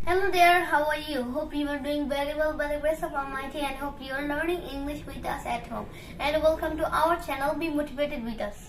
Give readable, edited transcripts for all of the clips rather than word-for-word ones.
Hello there, how are you? Hope you are doing very well by the grace of Almighty and hope you are learning English with us at home. And welcome to our channel, Be Motivated with us.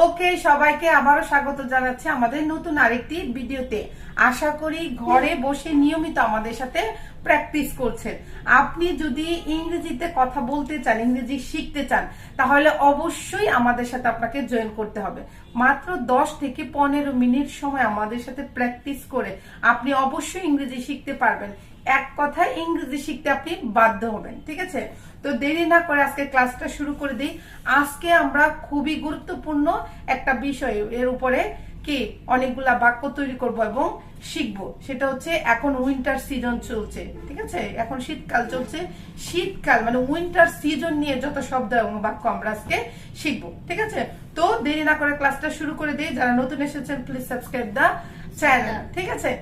ওকে সবাইকে আবারো স্বাগত জানাচ্ছি আমাদের নতুন আরেকটি ভিডিওতে। আশা করি ঘরে বসে নিয়মিত আমাদের সাথে প্র্যাকটিস করছেন। আপনি যদি ইংরেজিতে কথা বলতে চান, ইংরেজি শিখতে চান, তাহলে অবশ্যই আমাদের সাথে আপনাকে জয়েন করতে হবে। মাত্র 10 থেকে 15 মিনিট সময় আমাদের সাথে প্র্যাকটিস করে আপনি অবশ্যই ইংরেজি শিখতে পারবেন। এক কথায় ইংরেজি শিখতে আপনি বাধ্য হবেন, ঠিক আছে? তো দেরি না করে আজকে ক্লাসটা শুরু করে দিই। আজকে আমরা খুবই গুরুত্বপূর্ণ একটা বিষয় এর উপরে কি অনেকগুলা বাক্য তৈরি করব এবং শিখবো। সেটা হচ্ছে এখন উইন্টার সিজন চলছে, ঠিক আছে? এখন শীতকাল চলছে। শীতকাল মানে উইন্টার সিজন নিয়ে যত শব্দ এবং বাক্য আমরা আজকে শিখবো, ঠিক আছে? তো দেরি না করে ক্লাসটা শুরু করে দিই। যারা নতুন এসেছেন প্লিজ সাবস্ক্রাইব দা চ্যানেল, ঠিক আছে?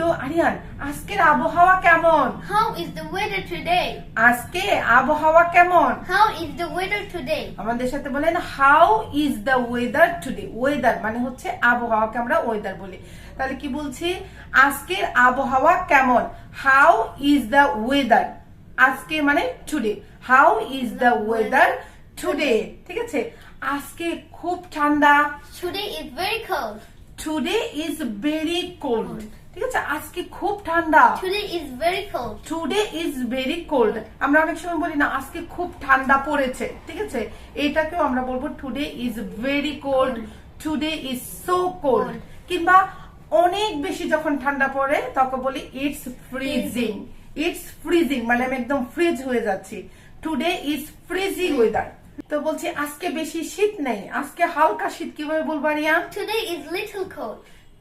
তো আরিয়ান, আজকের আবহাওয়া কেমন? How is the weather today? আজকে আবহাওয়া কেমন? How is the weather today? আমাদের সাথে বলেন how is the weather today. Weather মানে হচ্ছে আবহাওয়াকে আমরা ওয়েদার বলি। তাহলে কি বলছি? আজকের আবহাওয়া কেমন? How is the weather. আজকে মানে today. How is the weather today, ঠিক আছে? আজকে খুব ঠান্ডা। Today is very cold. Today is very cold, ঠিক আছে? আজকে খুব ঠান্ডা। Today is very cold. Today is very cold. আমরা অনেক সময় বলি না আজকে খুব ঠান্ডা পড়েছে, ঠিক আছে? এটাকেও আমরা বলবো today is very cold, today is so cold. কিংবা অনেক বেশি যখন ঠান্ডা পড়ে তখন বলি ইটস ফ্রিজিং। ইটস ফ্রিজিং মানে আমি একদম ফ্রিজ হয়ে যাচ্ছি। Today is freezing weather. তো বলছি আজকে বেশি শীত নেই, আজকে হালকা শীত। কিভাবে বলবো Ariya? Today is little cold.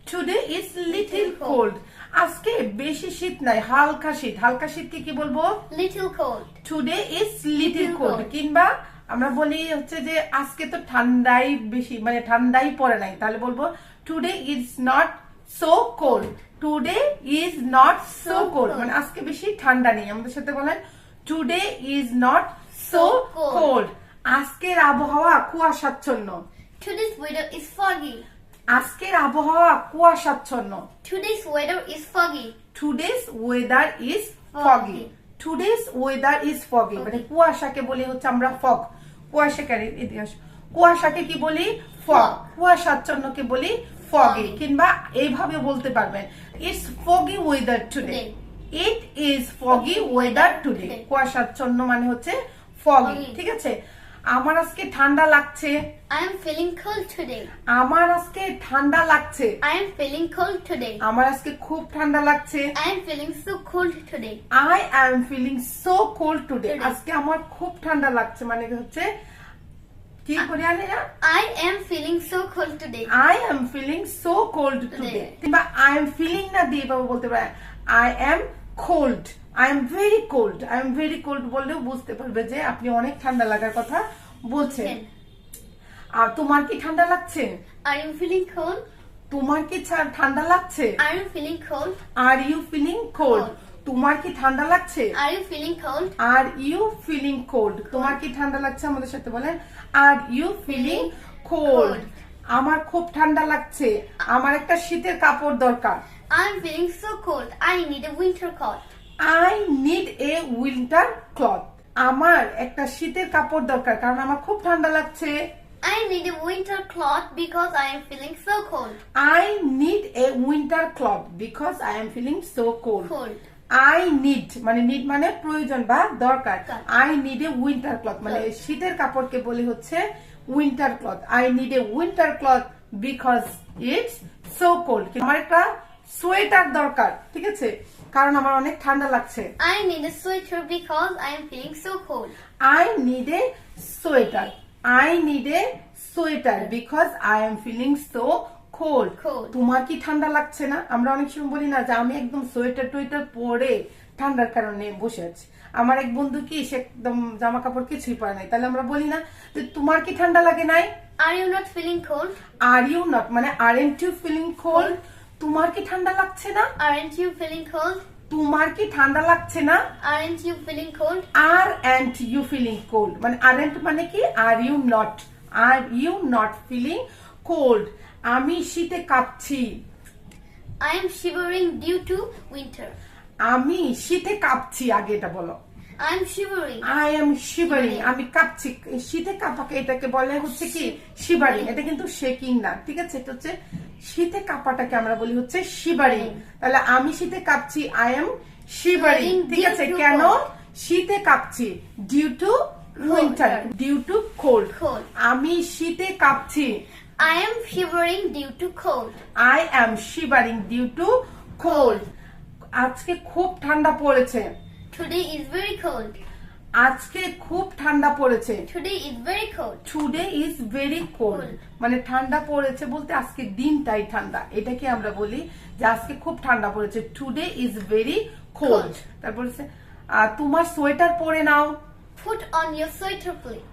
Today is little cold. আজকে বেশি শীত নাই, হালকা শীত। হালকা শীতকে কি বলবো? Little cold. Today is little cold. কিংবা আমরা বলি হচ্ছে যে আজকে তো ঠান্ডাই বেশি, মানে ঠান্ডাই পড়ে নাই, তাহলে বলবো today is not so cold. Today is not so cold মানে আজকে বেশি ঠান্ডা নেই। আমাদের সাথে বলেন today is not so cold. আজকের আবহাওয়া কুয়াশাচ্ছন্ন। Today's weather is foggy. আজকের আবহাওয়া কুয়াশাচ্ছন্ন। Today's weather is foggy. Today's weather is foggy. Today's weather is foggy মানে কুয়াশাকে বলি হচ্ছে আমরা ফগ। কুয়াশাকে ইতিহাস, কুয়াশাকে কি বলি? ফগ। কুয়াশাচ্ছন্নকে বলি ফগি। কিংবা এইভাবে বলতে পারবেন it's foggy weather today. It is foggy weather today. কুয়াশাচ্ছন্ন মানে হচ্ছে ফগি, ঠিক আছে? আমার আজকে ঠান্ডা লাগছে। I am feeling cold today. আমার আজকে ঠান্ডা লাগছে। I am feeling cold today. আমার আজকে খুব ঠান্ডা লাগছে। I am feeling so cold today. I am feeling so cold today. আজকে আমার খুব ঠান্ডা লাগছে মানে হচ্ছে কি করে আনে না? I am feeling so cold today. I am feeling so cold today. কিংবা I am feeling না দিয়ে এভাবে বলতে পারে I am cold. I am very cold. I am very cold বললেও বুঝতে পারবে যে আপনি অনেক ঠান্ডা লাগার কথা বলছেন। আর তোমার কি ঠান্ডা লাগছে? Are you feeling cold? তোমার কি ঠান্ডা লাগছে? Are you feeling cold? Are you feeling cold? তোমার কি ঠান্ডা লাগছে? Are you feeling cold? Are you feeling cold? তোমার কি ঠান্ডা লাগছে? আমাদের সাথে বলেন Are you feeling cold? আমার খুব ঠান্ডা লাগছে, আমার একটা শীতের কাপড় দরকার। I'm feeling so cold. I need a winter coat. I need a winter cloth. আমার একটা শীতের কাপড় দরকার কারণ আমার খুব ঠান্ডা লাগছে। I need a winter cloth because I am feeling so cold. I need a winter cloth because I am feeling so cold. Cold. I need মানে need মানে প্রয়োজন বা দরকার। I need a winter cloth মানে শীতের কাপড়কে বলি হচ্ছে winter cloth. I need a winter cloth because it's so cold. আমার একটা সোয়েটার দরকার, ঠিক আছে? কারণ আমার অনেক ঠান্ডা লাগছে। I need a sweater because I am feeling so cold. I need a sweater. I need a sweater because I am feeling so cold. তোমার কি ঠান্ডা লাগছে না? আমরা অনেক সময় বলি না যে আমি একদম সোয়েটার টোয়েটার পরে ঠান্ডার কারণে বসে আছি। আমার এক বন্ধু কি সে একদম জামা কাপড় কিছুই পরে নাই, তাহলে আমরা বলি না যে তোমার কি ঠান্ডা লাগে নাই? Are you not feeling cold? Are you not মানে aren't you feeling cold? তোমার কি ঠান্ডা লাগছে না? Aren't you feeling cold? তোমার কি ঠান্ডা লাগছে না? Aren't you feeling cold? Aren't you feeling cold মানে aren't মানে কি are you not feeling cold? আমি শীতে কাঁপছি। I am shivering due to winter. আমি শীতে কাঁপছি, আগে এটা বলো। I am shivering. I am shivering, আমি কাঁপছি। শীতে কাঁপাকে এটাকে বলে হচ্ছে কি শিভারিং। এটা কিন্তু শেকিং না, ঠিক আছে? এটা হচ্ছে শীতে কাঁপাটাকে আমরা বলি হচ্ছে শিভারিং। তাহলে আমি শীতে কাঁপছি, I am shivering, ঠিক আছে? কেন শীতে কাঁপছি? Due to winter, due to cold. আমি শীতে কাঁপছি, I am shivering due to cold. I am shivering due to cold. আজকে খুব ঠান্ডা পড়েছে। Today is very cold. আজকে খুব ঠান্ডা পড়েছে। Today is very cold. Today is very cold. মানে ঠান্ডা পড়েছে বলতে আজকে দিনটাই ঠান্ডা, এটাকে আমরা বলি যে আজকে খুব ঠান্ডা পড়েছে। Today is very cold. তারপর তোমার সোয়েটার পরে নাও। Put on your sweater, please.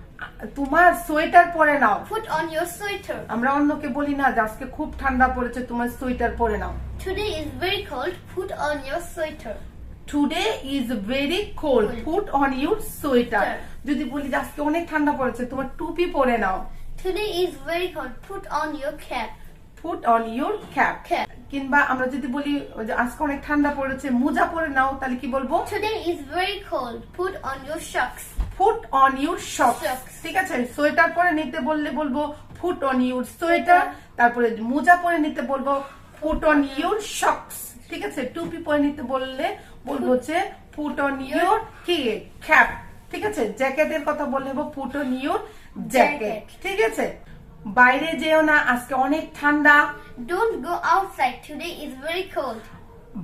তোমার সোয়েটার পরে নাও। Put on your sweater. আমরা অন্যকে বলি না যে আজকে খুব ঠান্ডা পড়েছে, তোমার সোয়েটার পরে নাও। Today is very cold. Put on your sweater. Today is very cold. Put on your sweater. যদি বলি যে আজকে অনেক ঠান্ডা পড়েছে, তোমার টুপি পরে নাও। Today is very cold. Put on your cap. Put on your cap. কিংবা আমরা যদি বলি যে আজকে অনেক ঠান্ডা পড়েছে, মোজা পরে নাও, তাহলে কি বলবো? Today is very cold. Put on your socks. Put on your socks. ঠিক আছে? সোয়েটার পরে নিতে বললে বলবো put on your sweater. তারপরে মোজা পরে নিতে বলবো put on your socks. ঠিক আছে? টুপি পরে নিতে বললে বলবো যে put on your cap. ঠিক আছে? জ্যাকেটের কথা বললে put on your jacket. ঠিক আছে? বাইরে যেও না, আজকে অনেক ঠান্ডা। Don't go outside. Today is very cold.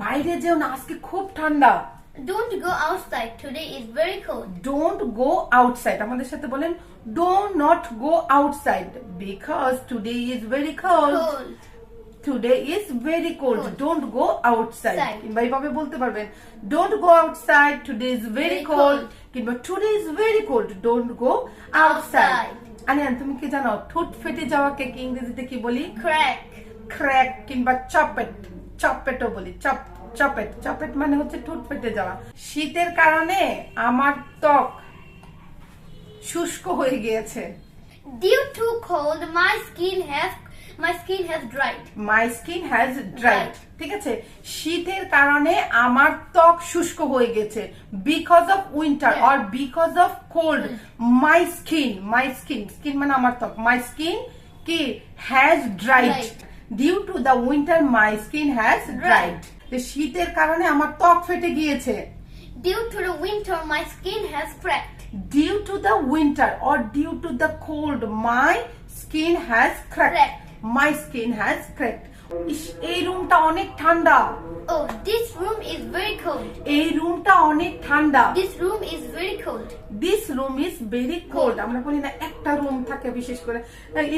বাইরে যেও না, আজকে খুব ঠান্ডা। Don't go outside. Today is very cold. Don't go outside. আমাদের সাথে বলেন do not go outside because today is very cold. Today is very cold. Don't go outside. কিংবা এইভাবে বলতে পারবেন don't go outside. Today is very cold. কিংবা today is very cold. Don't go outside. Onion, তুমি কি জানো ঠোঁট ফেটে যাওয়াকে কি ইংরেজিতে কি বলি? Crack. Crack কিংবা চপেট। চপেটও বলি। চপেট। চপেট মানে হচ্ছে ঠোঁট ফেটে যাওয়া। শীতের কারণে আমার ত্বক শুষ্ক হয়ে গিয়েছে। Due to cold, my skin has dried. My skin has dried. ঠিক আছে? শীতের কারণে আমার ত্বক শুষ্ক হয়ে গেছে। Because of winter or because of cold, my skin মানে আমার ত্বক, my skin কি has dried. Due to the winter, my skin has dried. শীতের কারণে আমার ত্বক ফেটে গিয়েছে। Due to the winter, my skin has cracked. Due to the winter or due to the cold, my skin has cracked. My skin has cracked. এই রুমটা অনেক ঠান্ডা। Oh, this room is very cold. এই রুমটা অনেক ঠান্ডা। This room is very cold. This room is very cold. আমরা বলি না একটা রুম থাকে বিশেষ করে,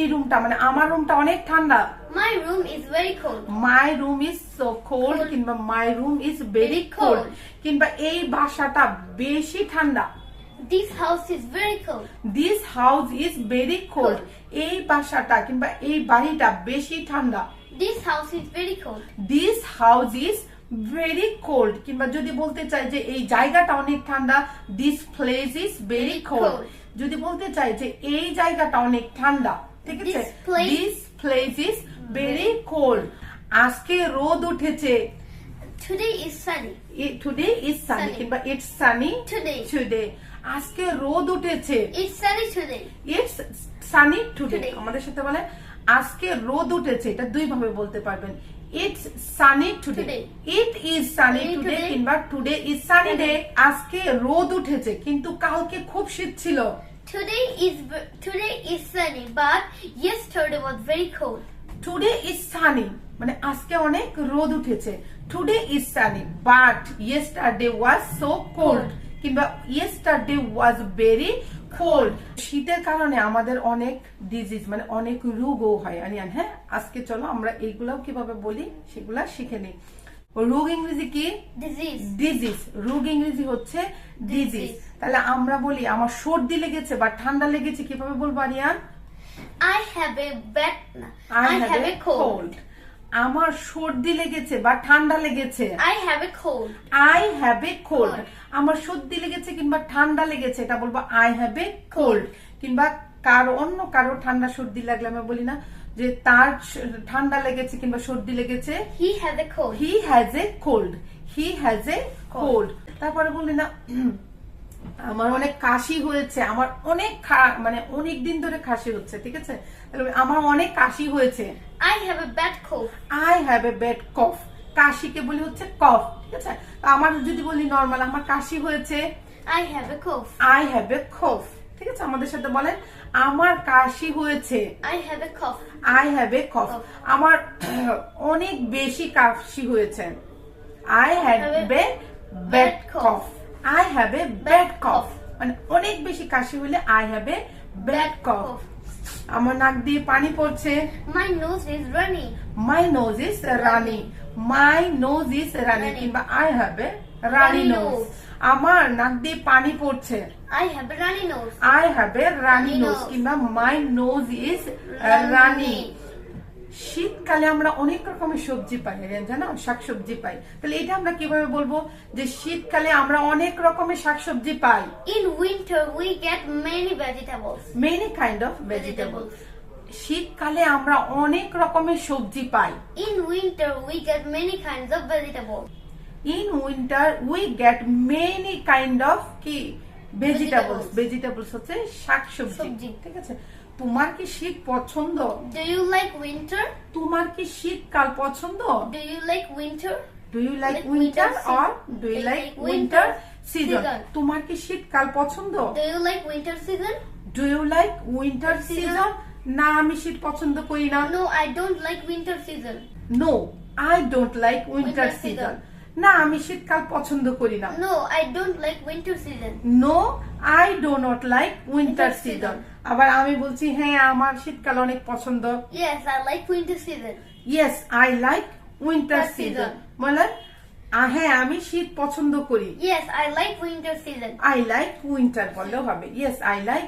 এই রুমটা মানে আমার রুমটা অনেক ঠান্ডা। My room is very cold. My room is so cold কিংবা my room is very cold কিংবা এই বাসাটা বেশি ঠান্ডা। This house is very cold. This house is very cold. এই বাসাটা কিংবা এই বাড়িটা বেশি ঠান্ডা। This house is very cold. This house is very cold কিংবা যদি বলতে চাই যে এই জায়গাটা অনেক ঠান্ডা, this place is very cold. যদি বলতে চাই যে এই জায়গাটা অনেক ঠান্ডা, ঠিক আছে? This place is very cold. আজকে রোদ উঠেছে। Today is sunny. Today is sunny কিংবা it's sunny today. আজকে রোদ উঠেছে। It's sunny today. It's sunny today. আমাদের সাথে বলে আজকে রোদ উঠেছে, এটা দুই ভাবে বলতে পারবেন। It's sunny today. It is sunny today কিংবা today is sunny day. আজকে রোদ উঠেছে কিন্তু কালকে খুব শীত ছিল। Today is sunny but yesterday was very cold. Today is sunny মানে আজকে অনেক রোদ উঠেছে। Today is sunny but yesterday was so cold কিংবা yesterday was very cold. শীতের কারণে আমাদের অনেক ডিজিজ মানে অনেক রোগও হয়। আনিয়ান, হ্যাঁ, আজকে চলো আমরা এইগুলাও কিভাবে বলি সেগুলা শিখে নিই। রোগ ইংরেজি কি? ডিজিজ। রোগ ইংরেজি হচ্ছে ডিজিজ। তাহলে আমরা বলি আমার সর্দি লেগেছে বা ঠান্ডা লেগেছে, কিভাবে বলবো onion? I have a cold. আমার সর্দি লেগেছে বা ঠান্ডা লেগেছে। I have a cold. I have a cold. আমার সর্দি লেগেছে কিংবা ঠান্ডা লেগেছে, এটা বলবো I have a cold। কিংবা অন্য কারো ঠান্ডা সর্দি লাগলে আমরা বলি না যে তার ঠান্ডা লেগেছে কিংবা সর্দি লেগেছে, He has a cold. He has a cold, he has a cold. তারপরে বললি না আমার অনেক কাশি হয়েছে, আমার অনেক মানে অনেক দিন ধরে কাশি হচ্ছে, ঠিক আছে, আমার অনেক কাশি হয়েছে, I have a bad cough. I have a bad cough. কাশিকে বলি হচ্ছে কফ, ঠিক আছে। আমার যদি বলি নরমাল আমার কাশি হয়েছে, I have a cough. I have a cough, ঠিক আছে। আমাদের সাথে বলেন আমার কাশি হয়েছে, I have a cough. I have a cough. আমার অনেক বেশি কাশি হয়েছে, I have a bad cough, I have a bad cough. মানে অনেক বেশি কাশি হলে I have a bad cough. আমার নাক দিয়ে পানি পড়ছে, My nose is runny. My nose is runny, my nose is runny কিংবা I have a runny nose. আমার নাক দিয়ে পানি পড়ছে, I have a runny nose. I have a runny nose কিংবা মাই নোজ ইজ রানি। শীতকালে আমরা অনেক রকমের সবজি পাই, জানো, শাকসবজি পাই। তাহলে এটা আমরা কিভাবে বলবো যে শীতকালে আমরা অনেক রকমের শাকসবজি পাই? In winter we get many vegetables. Many kind of vegetable. শীতকালে আমরা অনেক রকমের সবজি পাই। In winter we get many kinds of vegetables. In winter we get many kind of কি ভেজিটেবলস। ভেজিটেবলস হচ্ছে শাকসবজি, সবজি। ঠিক আছে। তোমার কি শীত পছন্দ? Do you like winter? তোমার কি শীতকাল পছন্দ? Do you like winter? Do you like Like winter winter or season? Do you I like like winter winter season? season. তোমার কি শীতকাল পছন্দ? Do you like winter season? Do you like winter Season? Season? না, আমি শীত পছন্দ করি না। No, I don't like winter season. No, I don't like winter Winter season. season. না, আমি শীতকাল পছন্দ করি না। No, I don't like winter season. No, I do not like winter Winter season. season. আবার আমি বলছি হ্যাঁ আমার শীতকাল অনেক পছন্দ। Yes, I like winter season. Yes, I like winter Winter season. season. বলেন হ্যাঁ আমি শীত পছন্দ করি। Yes, I like winter season. I like winter বললেও হবে। Yes, I like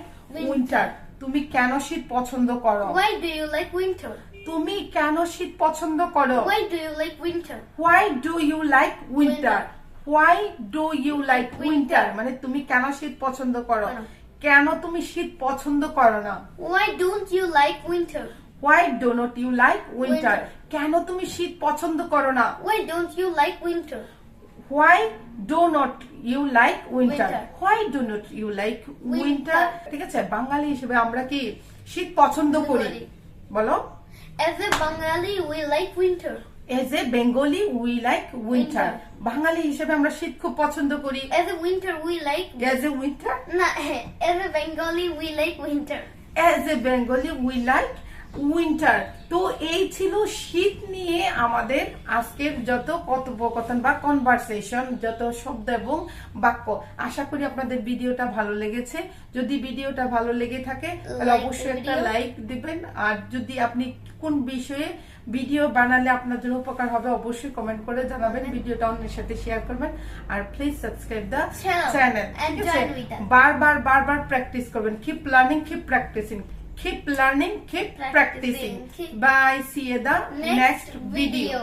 winter. তুমি কেন শীত পছন্দ করো? Why do you like winter? তুমি কেন শীত পছন্দ করো? Why do you like winter? Why do you like winter? Winter. Why do you like winter Winter. মানে তুমি কেন শীত পছন্দ করো? কেন? কেন তুমি শীত পছন্দ করো না? Why don't you like winter? Why do not you like winter? Winter. কেন তুমি শীত পছন্দ করো না? Why don't you like winter? Why do not you like winter? Winter. Why do not you like winter? Winter. ঠিক আছে, বাঙালি হিসেবে আমরা কি শীত পছন্দ করি? করি। বলো। As a Bengali, we like winter. As a Bengali we like winter. Winter. বাঙালি হিসেবে আমরা শীত খুব পছন্দ করি। As a winter, we like. As a winter, Nah, as a Bengali, we like winter. As a Bengali we like winter. তো এই ছিল শীত নিয়ে আমাদের আজকের যত কথোপকথন বা কনভারসেশন, যত শব্দ এবং বাক্য। আশা করি আপনাদের ভিডিওটা ভালো লেগেছে। যদি ভিডিওটা ভালো লেগে থাকে তাহলে Like অবশ্যই the একটা video. লাইক দিবেন। আর যদি আপনি কোন বিষয়ে ভিডিও বানালে আপনার জন্য উপকার হবে অবশ্যই কমেন্ট করে জানাবেন। ভিডিওটা অন্যের সাথে শেয়ার করবেন। আর please subscribe the Channel. Channel. And join with us. বারবার প্র্যাকটিস করবেন। Keep learning, keep practicing. Keep learning, keep practicing. Keep- Bye. See you the next video.